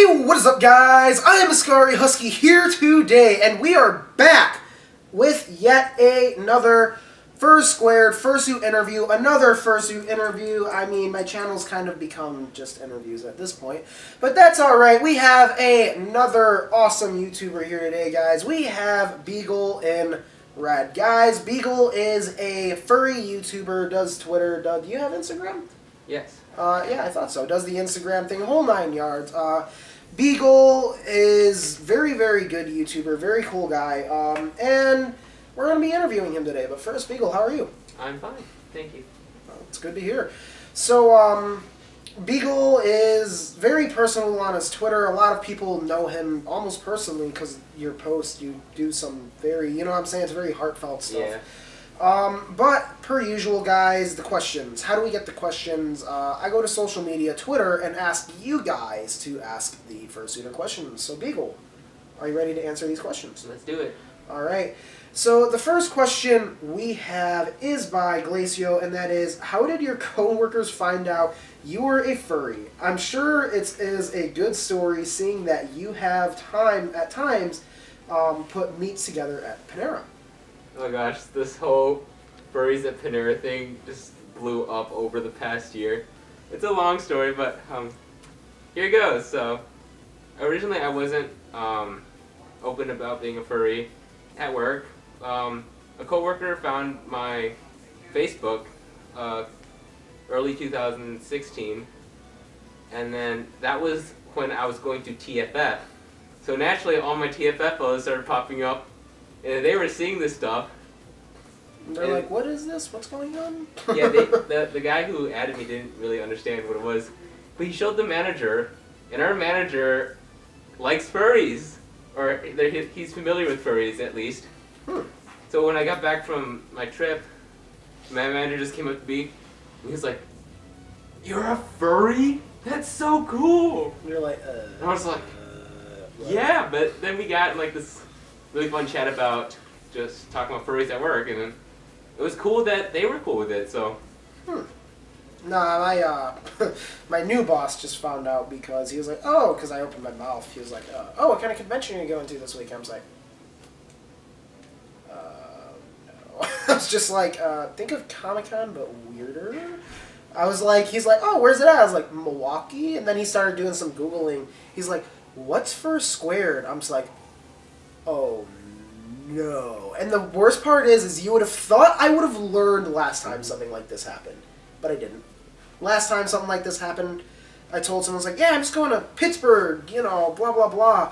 What is up, guys? I am Ascari Husky here today, and we are back with yet another Fursuit interview. Another Fursuit interview. I mean, my channel's kind of become just interviews at this point, but that's alright. We have another awesome YouTuber here today, guys. We have Beagle in Red. Guys, Beagle is a furry YouTuber, does Twitter. Do you have Instagram? Yes. Yeah, I thought so. Does the Instagram thing, whole 9 yards. Beagle is very, very good YouTuber, very cool guy, and we're going to be interviewing him today. But first, Beagle, how are you? I'm fine, thank you. Well, it's good to hear. So, Beagle is very personal on his Twitter. A lot of people know him almost personally because your post, you do some very, you know what I'm saying, it's very heartfelt stuff. Yeah. But, per usual, guys, the questions. How do we get the questions? I go to social media, Twitter, and ask you guys to ask the Fursuiter questions. So, Beagle, are you ready to answer these questions? Let's do it. Alright. So, the first question we have is by Glacio, and that is, how did your coworkers find out you were a furry? I'm sure it is a good story, seeing that you have at times, put meets together at Panera. Oh my gosh, this whole furries at Panera thing just blew up over the past year. It's a long story, but here it goes. So, originally I wasn't open about being a furry at work. A coworker found my Facebook early 2016, and then that was when I was going to TFF. So naturally, all my TFF photos started popping up. And they were seeing this stuff. They're like, what is this? What's going on? Yeah, the guy who added me didn't really understand what it was. But he showed the manager, and our manager likes furries. Or he's familiar with furries, at least. So when I got back from my trip, my manager just came up to me, and he was like, "You're a furry? That's so cool!" And you're like, And I was like, what? yeah, but then we got in like this really fun chat about just talking about furries at work, and then it was cool that they were cool with it, so. Nah, my new boss just found out because he was like, oh, because I opened my mouth. He was like, oh, what kind of convention are you going to this week? I was like, no. I was just like, think of Comic-Con, but weirder. I was like, he's like, oh, where's it at? I was like, Milwaukee? And then he started doing some Googling. He's like, what's for squared? I'm just like, oh, no. And the worst part is you would have thought I would have learned last time something like this happened. But I didn't. Last time something like this happened, I told someone, I was like, yeah, I'm just going to Pittsburgh, you know, blah, blah, blah.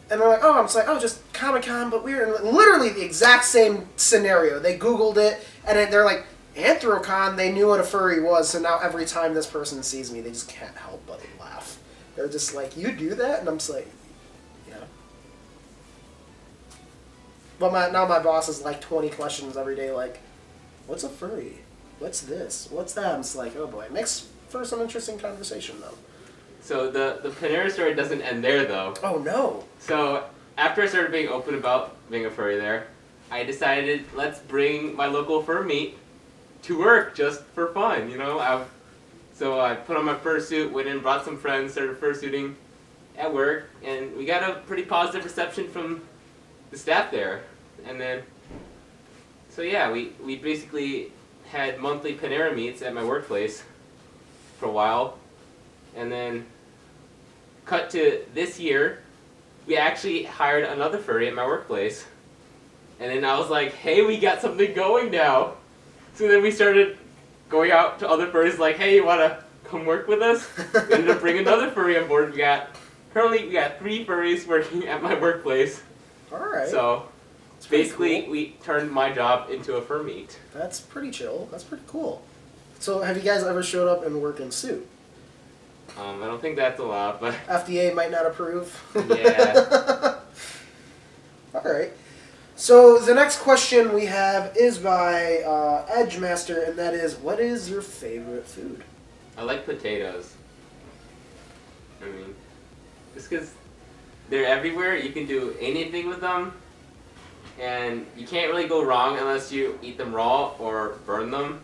And they're like, oh, I'm just like, oh, just Comic-Con, but weird. And literally the exact same scenario. They Googled it, and they're like, Anthrocon, they knew what a furry was, so now every time this person sees me, they just can't help but laugh. They're just like, you do that? And I'm just like, yeah. But now my boss is like 20 questions every day, like, what's a furry? What's this? What's that? I'm just like, oh boy. It makes for some interesting conversation, though. So the Panera story doesn't end there, though. Oh, no. So after I started being open about being a furry there, I decided, let's bring my local fur meet to work just for fun, you know? So I put on my fursuit, went in, brought some friends, started fursuiting at work, and we got a pretty positive reception from the staff there. And then, so yeah, we basically had monthly Panera meets at my workplace for a while, and then cut to this year, we actually hired another furry at my workplace, and then I was like, hey, we got something going now. So then we started going out to other furries like, hey, you want to come work with us? We ended up bringing another furry on board. Currently we got 3 furries working at my workplace. Alright. So basically, cool. We turned my job into a fur meet. That's pretty chill. That's pretty cool. So, have you guys ever showed up and worked in suit? I don't think that's allowed, but FDA might not approve. Yeah. Alright. So, the next question we have is by Edgemaster, and that is, what is your favorite food? I like potatoes. I mean, just because they're everywhere, you can do anything with them. And you can't really go wrong unless you eat them raw or burn them.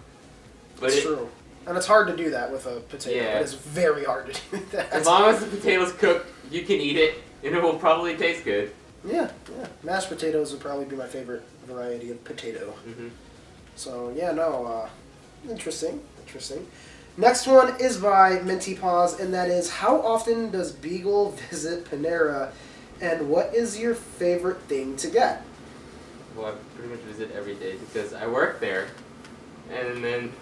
But It's true. And it's hard to do that with a potato. Yeah. It is very hard to do that. As long as the potato's cooked You can eat it, and it will probably taste good. Yeah, yeah. Mashed potatoes would probably be my favorite variety of potato. Mm-hmm. So yeah, no, interesting, interesting. Next one is by Minty Paws, and that is, how often does Beagle visit Panera, and what is your favorite thing to get? Well, I pretty much visit every day because I work there, and then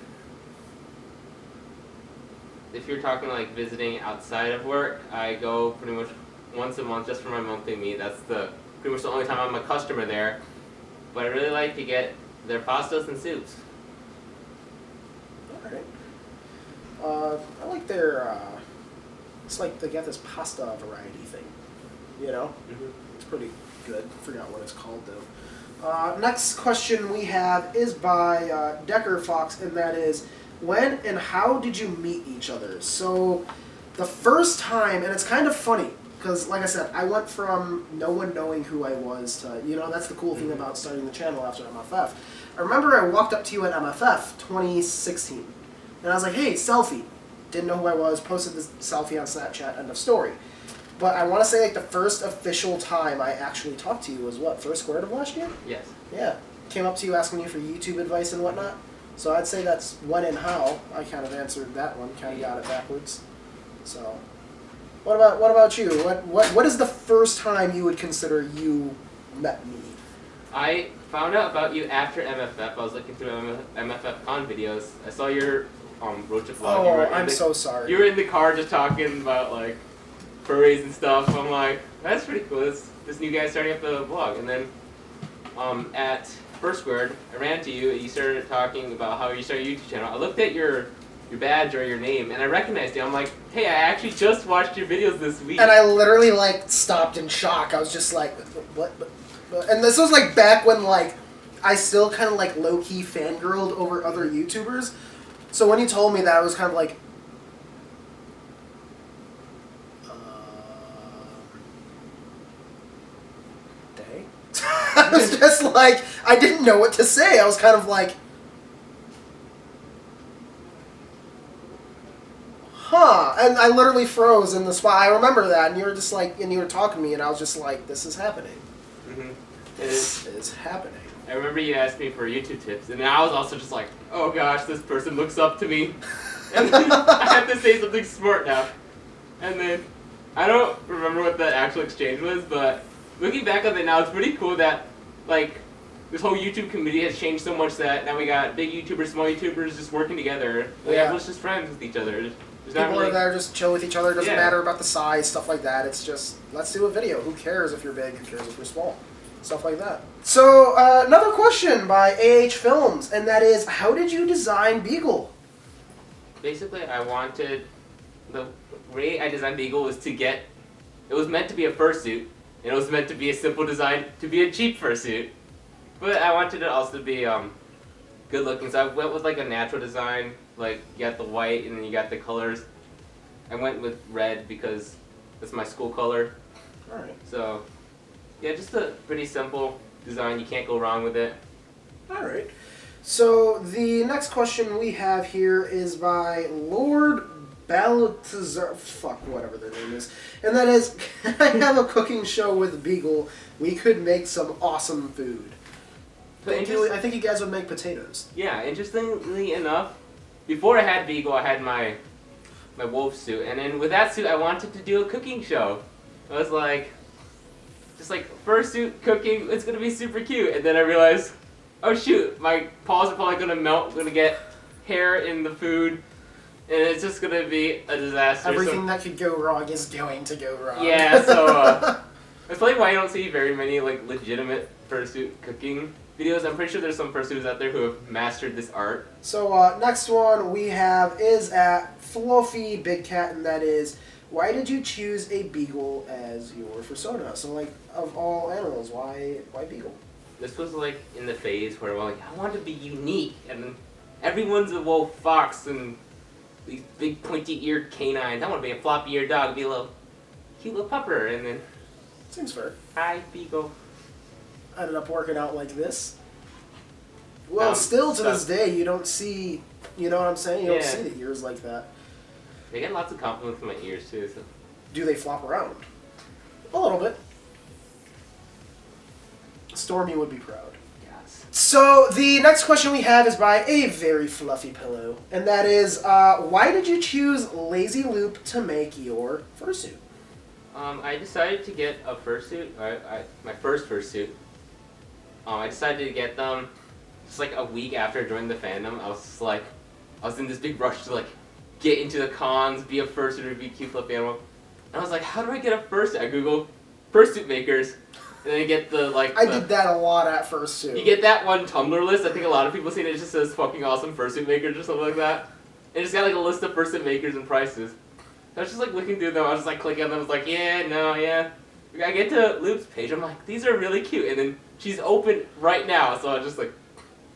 if you're talking like visiting outside of work, I go pretty much once a month just for my monthly meet. That's pretty much the only time I'm a customer there. But I really like to get their pastas and soups. Alright. I like their, it's like they got this pasta variety thing, you know? Mm-hmm. It's pretty good. Forgot what it's called though. Next question we have is by Decker Fox, and that is, when and how did you meet each other? So, the first time, and it's kind of funny, because like I said, I went from no one knowing who I was to, you know, that's the cool thing about starting the channel after MFF. I remember I walked up to you at MFF 2016, and I was like, hey, selfie. Didn't know who I was, posted this selfie on Snapchat, end of story. But I want to say like the first official time I actually talked to you was what, first squared of last year? Yes. Yeah. Came up to you asking you for YouTube advice and whatnot. So I'd say that's when and how. I kind of answered that one, kind of got it backwards. So, what about you? What is the first time you would consider you met me? I found out about you after MFF. I was looking through MFF Con videos. I saw your Roach vlog. Oh, I'm so sorry. You were in the car just talking about like furries and stuff. I'm like, that's pretty cool. This new guy starting up the vlog. And then at First Squared, I ran to you and you started talking about how you started a YouTube channel. I looked at your badge or your name and I recognized you. I'm like, hey, I actually just watched your videos this week. And I literally like stopped in shock. I was just like, what? And this was like back when like I still kind of like low key fangirled over other YouTubers. So when you told me that, I was kind of like, dang. I was just like, I didn't know what to say. I was kind of like, huh. And I literally froze in the spot. I remember that, and you were just like, and you were talking to me, and I was just like, this is happening. Mm-hmm. This is happening. I remember you asked me for YouTube tips, and I was also just like, oh gosh, this person looks up to me. And then I have to say something smart now. And then, I don't remember what the actual exchange was, but looking back on it now, it's pretty cool that, like, this whole YouTube community has changed so much that now we got big YouTubers, small YouTubers just working together. Everyone's just friends with each other. There's not People really... are there, just chill with each other. It doesn't Yeah. matter about the size, stuff like that. It's just, let's do a video. Who cares if you're big? Who cares if you're small? Stuff like that. So, another question by AH Films, and that is, how did you design Beagle? Basically, I wanted... The way I designed Beagle was to get... It was meant to be a fursuit, and it was meant to be a simple design to be a cheap fursuit. But I wanted it also to be good looking, so I went with like a natural design. Like, you got the white, and then you got the colors. I went with red because that's my school color. Alright. So, yeah, just a pretty simple design. You can't go wrong with it. Alright. So, the next question we have here is by Lord Baltazar, fuck, whatever their name is. And that is, can I have a cooking show with Beagle? We could make some awesome food. I think you guys would make potatoes. Yeah, interestingly enough, before I had Beagle, I had my wolf suit. And then with that suit, I wanted to do a cooking show. I was like, just like, fursuit, cooking, it's going to be super cute. And then I realized, oh shoot, my paws are probably going to melt, going to get hair in the food. And it's just going to be a disaster. Everything that could go wrong is going to go wrong. Yeah, so that's probably why you don't see very many like legitimate fursuit cooking videos. I'm pretty sure there's some fursuiters out there who have mastered this art. So next one we have is at Fluffy Big Cat, and that is, why did you choose a beagle as your persona? So like, of all animals, why beagle? This was like in the phase where we're like, I want to be unique, and everyone's a wolf, fox, and these big pointy-eared canines. I want to be a floppy-eared dog, be a little cute little pupper, and then Seems fair. hi, beagle. Ended up working out like this. Well, still to this day, you don't see, you know what I'm saying? You don't see the ears like that. They get lots of compliments on my ears too. So Do they flop around? A little bit. Stormy would be proud. Yes. So the next question we have is by a very fluffy pillow, and that is, why did you choose Lazy Loop to make your fursuit? I decided to get a fursuit. My first fursuit. I decided to get them just like a week after I joined the fandom. I was just like, I was in this big rush to like get into the cons, be a fursuiter, be a cute fluffy animal. And I was like, how do I get a fursuit? I googled fursuit makers, and then you get the like. I did that a lot at fursuit. You get that one Tumblr list. I think a lot of people seen it. It just says fucking awesome fursuit makers or something like that. And it's got like a list of fursuit makers and prices. I was just like looking through them. I was just like clicking on them. I was like, yeah, no, yeah. I get to Loop's page. I'm like, these are really cute. And then she's open right now. So I just like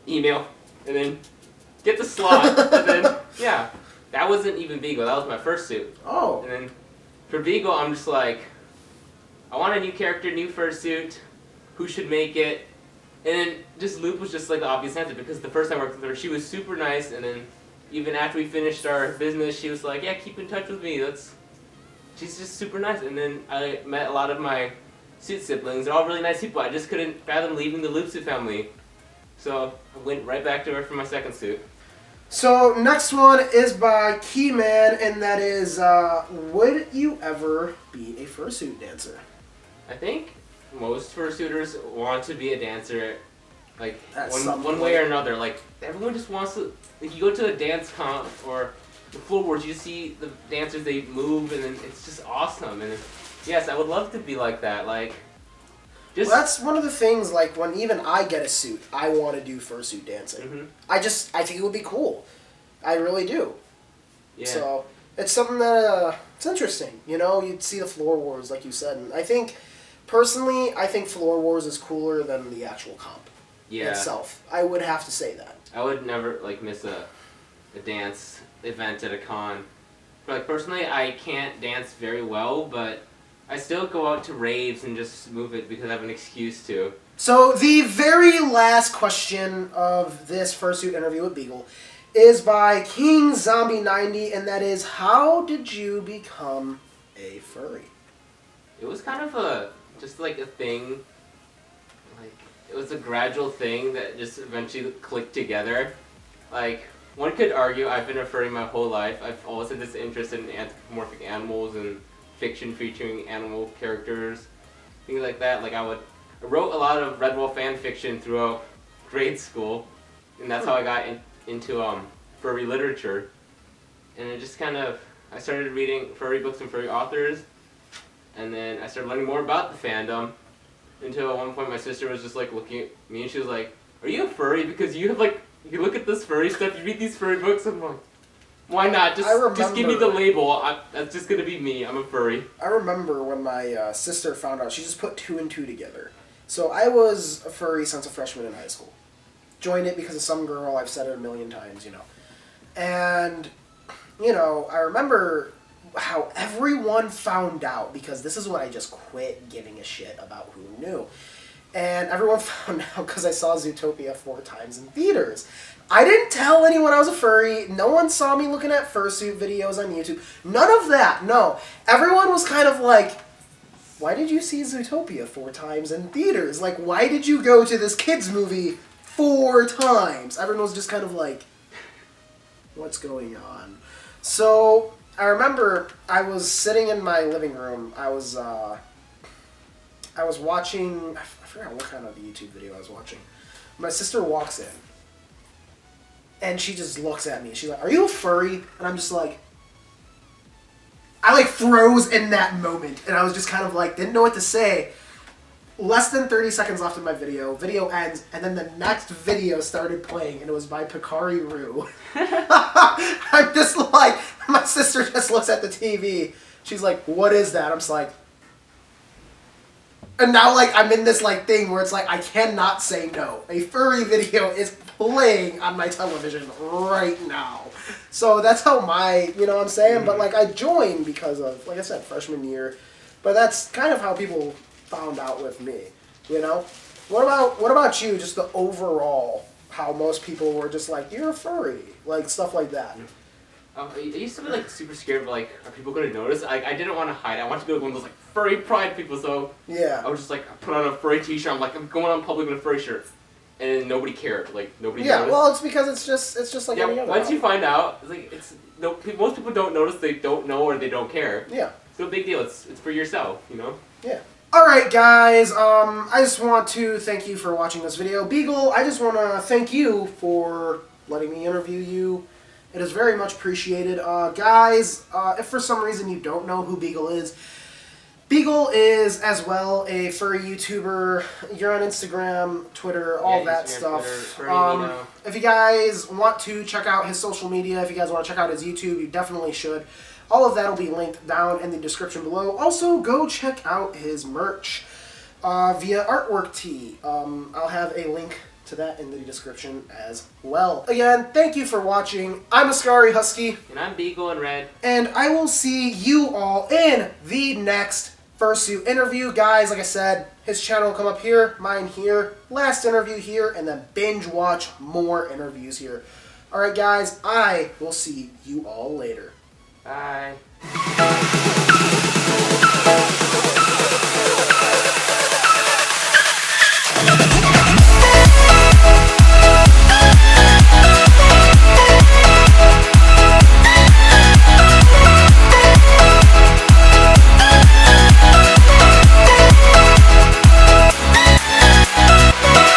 email and then get the slot. And then, yeah. That wasn't even Beagle. That was my first suit. Oh. And then for Beagle, I'm just like, I want a new character, new fursuit. Who should make it? And then just Loop was just like the obvious answer because the first time I worked with her, she was super nice. And then even after we finished our business, she was like, yeah, keep in touch with me. She's just super nice. And then I met a lot of my suit siblings. They're all really nice people. I just couldn't fathom leaving the Loop suit family. So I went right back to her for my second suit. So next one is by Keyman, and that is, would you ever be a fursuit dancer? I think most fursuiters want to be a dancer, like one way point. or another. Like everyone just wants to. Like you go to a dance comp or the Floor Wars, you see the dancers, they move, and then it's just awesome. And yes, I would love to be like that. Like, just Well, that's one of the things, like, when even I get a suit, I want to do fursuit dancing. Mhm. I think it would be cool. I really do. Yeah. So, it's something that, it's interesting. You know, you'd see the Floor Wars, like you said. And I think, personally, I think Floor Wars is cooler than the actual comp itself. I would have to say that. I would never like miss a dance event at a con. But like personally, I can't dance very well, but I still go out to raves and just move it because I have an excuse to. So, the very last question of this fursuit interview with Beagle is by King Zombie 90, and that is, how did you become a furry? It was kind of just like a thing. Like it was a gradual thing that just eventually clicked together. Like one could argue I've been a furry my whole life. I've always had this interest in anthropomorphic animals and fiction featuring animal characters, things like that. Like I wrote a lot of Redwall fan fiction throughout grade school, and that's how I got into furry literature. And it just kind of, I started reading furry books and furry authors, and then I started learning more about the fandom, until at one point my sister was just like looking at me and she was like, are you a furry? Because you have like, you look at this furry stuff, you read these furry books, I'm like, why not? Just give me the label. That's just gonna be me. I'm a furry. I remember when my sister found out, she just put 2 and 2 together. So I was a furry since a freshman in high school. Joined it because of some girl, I've said it a million times, you know. And, you know, I remember how everyone found out, because this is when I just quit giving a shit about who knew. And everyone found out because I saw Zootopia 4 times in theaters. I didn't tell anyone I was a furry. No one saw me looking at fursuit videos on YouTube. None of that, no. Everyone was kind of like, why did you see Zootopia 4 times in theaters? Like, why did you go to this kids movie 4 times? Everyone was just kind of like, what's going on? So, I remember I was sitting in my living room. I was watching, I forgot what kind of YouTube video I was watching. My sister walks in, and she just looks at me, and she's like, are you a furry? And I'm just like, I like froze in that moment, and I was just kind of like, didn't know what to say. Less than 30 seconds left in my video. Video ends, and then the next video started playing, and it was by Picari Roo. I'm just like, my sister just looks at the TV. She's like, what is that? I'm just like, and now like I'm in this like thing where it's like I cannot say no. A furry video is playing on my television right now. So that's how you know what I'm saying? Mm-hmm. But like I joined because of, like I said, freshman year. But that's kind of how people found out with me, you know? What about you, just the overall, how most people were just like, you're a furry, like stuff like that? I used to be like super scared of like, are people gonna notice? I didn't want to hide. I wanted to be like one of those like furry pride people. So Yeah. I was just like, I put on a furry T-shirt. I'm like, I'm going out in public in a furry shirt, and nobody cared. Like nobody. Yeah. noticed. Well, it's because it's just like any Yeah. other Once you hobby. find out, it's like it's no. Most people don't notice. They don't know or they don't care. Yeah. It's no big deal. It's for yourself. You know. Yeah. Alright guys, I just want to thank you for watching this video. Beagle, I just want to thank you for letting me interview you. It is very much appreciated. Guys, if for some reason you don't know who Beagle is as well a furry YouTuber. You're on Instagram, Twitter, all that Instagram, stuff. Twitter, Furry If you guys want to check out his social media, if you guys want to check out his YouTube, you definitely should. All of that will be linked down in the description below. Also, go check out his merch via Artwork Tee. I'll have a link to that in the description as well. Again, thank you for watching. I'm Ascari Husky. And I'm Beagle and Red. And I will see you all in the next Fursuit interview. Guys, like I said, his channel will come up here, mine here, last interview here, and then binge watch more interviews here. Alright guys, I will see you all later. Bye.